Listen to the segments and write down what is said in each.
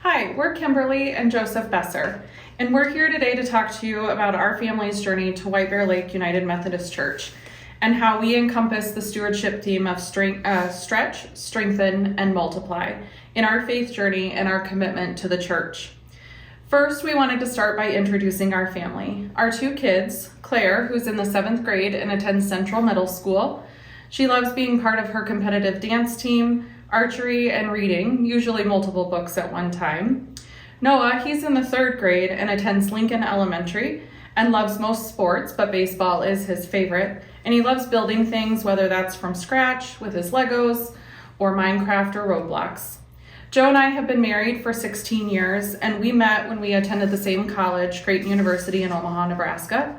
Hi, we're Kimberly and Joseph Boeser, and we're here today to talk to you about our family's journey to White Bear Lake United Methodist Church and how we encompass the stewardship theme of stretch, strengthen, and multiply in our faith journey and our commitment to the church. First, we wanted to start by introducing our family. Our two kids, Claire, who's in the 7th grade and attends Central Middle School. She loves being part of her competitive dance team, archery, and reading, usually multiple books at one time. Noah, he's in the 3rd grade and attends Lincoln Elementary and loves most sports, but baseball is his favorite. And he loves building things, whether that's from scratch with his Legos or Minecraft or Roblox. Joe and I have been married for 16 years, and we met when we attended the same college, Creighton University in Omaha, Nebraska.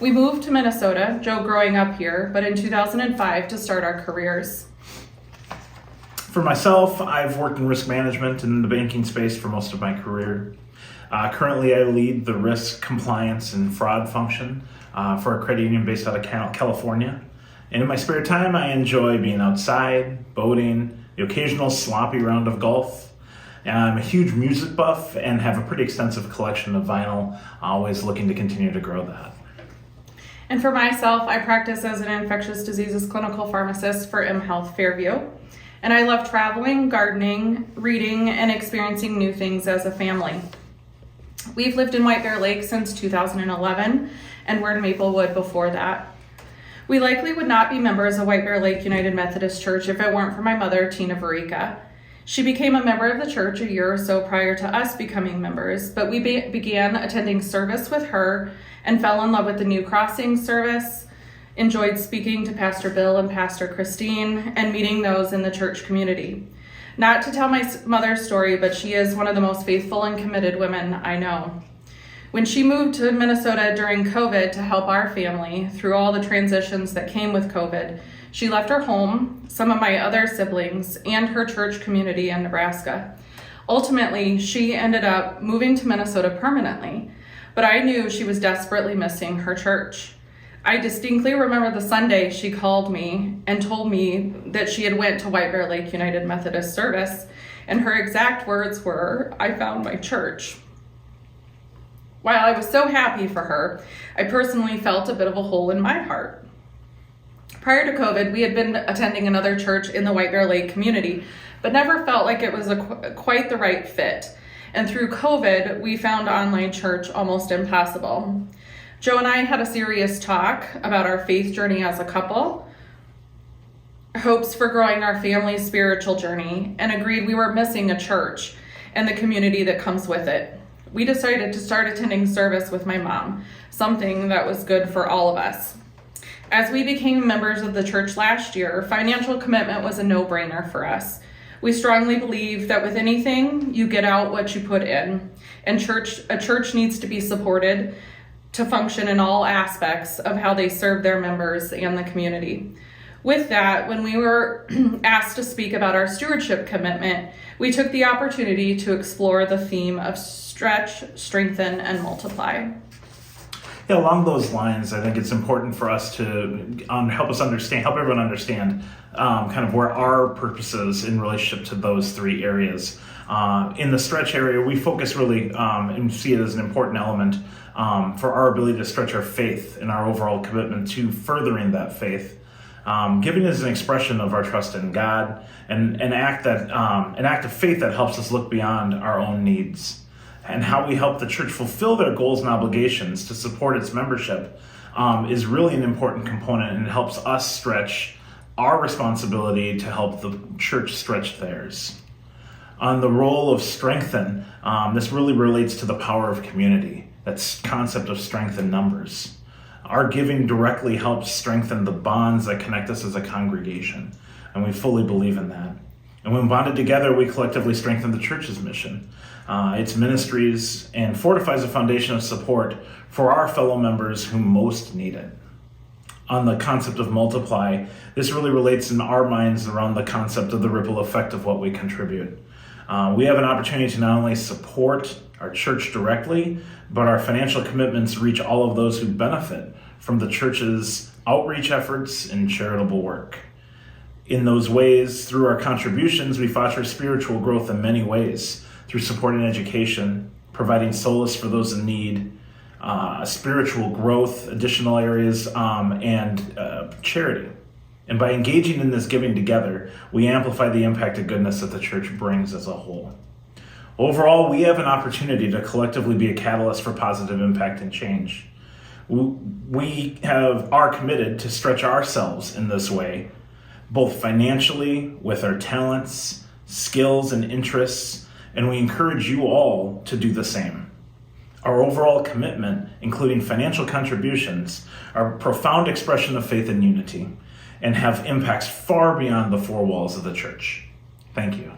We moved to Minnesota, Joe growing up here, but in 2005 to start our careers. For myself, I've worked in risk management in the banking space for most of my career. Currently, I lead the risk, compliance, and fraud function for a credit union based out of California. And in my spare time, I enjoy being outside, boating, the occasional sloppy round of golf. I'm a huge music buff and have a pretty extensive collection of vinyl, always looking to continue to grow that. And for myself, I practice as an infectious diseases clinical pharmacist for mHealth Fairview. And I love traveling, gardening, reading, and experiencing new things as a family. We've lived in White Bear Lake since 2011, and we're in Maplewood before that. We likely would not be members of White Bear Lake United Methodist Church if it weren't for my mother, Tina Varica. She became a member of the church a year or so prior to us becoming members, but we began attending service with her and fell in love with the New Crossing service, enjoyed speaking to Pastor Bill and Pastor Christine, and meeting those in the church community. Not to tell my mother's story, but she is one of the most faithful and committed women I know. When she moved to Minnesota during COVID to help our family through all the transitions that came with COVID, she left her home, some of my other siblings, and her church community in Nebraska. Ultimately, she ended up moving to Minnesota permanently, but I knew she was desperately missing her church. I distinctly remember the Sunday she called me and told me that she had went to White Bear Lake United Methodist service, and her exact words were, "I found my church." While I was so happy for her, I personally felt a bit of a hole in my heart. Prior to COVID, we had been attending another church in the White Bear Lake community, but never felt like it was quite the right fit. And through COVID, we found online church almost impossible. Joe and I had a serious talk about our faith journey as a couple, hopes for growing our family's spiritual journey, and agreed we were missing a church and the community that comes with it. We decided to start attending service with my mom, something that was good for all of us. As we became members of the church last year, financial commitment was a no-brainer for us. We strongly believe that with anything, you get out what you put in, and a church needs to be supported to function in all aspects of how they serve their members and the community. With that, when we were asked to speak about our stewardship commitment, we took the opportunity to explore the theme of stretch, strengthen, and multiply. Yeah, along those lines, I think it's important for us to help everyone understand kind of where our purpose is in relationship to those 3 areas. In the stretch area, we focus really and see it as an important element for our ability to stretch our faith and our overall commitment to furthering that faith. Giving is an expression of our trust in God and an act of faith that helps us look beyond our own needs. And how we help the church fulfill their goals and obligations to support its membership is really an important component, and it helps us stretch our responsibility to help the church stretch theirs. On the role of strengthen, this really relates to the power of community, that concept of strength in numbers. Our giving directly helps strengthen the bonds that connect us as a congregation, and we fully believe in that. And when bonded together, we collectively strengthen the church's mission, its ministries, and fortifies a foundation of support for our fellow members who most need it. On the concept of multiply, this really relates in our minds around the concept of the ripple effect of what we contribute. We have an opportunity to not only support our church directly, but our financial commitments reach all of those who benefit from the church's outreach efforts and charitable work. In those ways, through our contributions, we foster spiritual growth in many ways, through supporting education, providing solace for those in need, spiritual growth, additional areas, and charity. And by engaging in this giving together, we amplify the impact of goodness that the church brings as a whole. Overall, we have an opportunity to collectively be a catalyst for positive impact and change. We are committed to stretch ourselves in this way, both financially, with our talents, skills, and interests, and we encourage you all to do the same. Our overall commitment, including financial contributions, are a profound expression of faith and unity, and have impacts far beyond the four walls of the church. Thank you.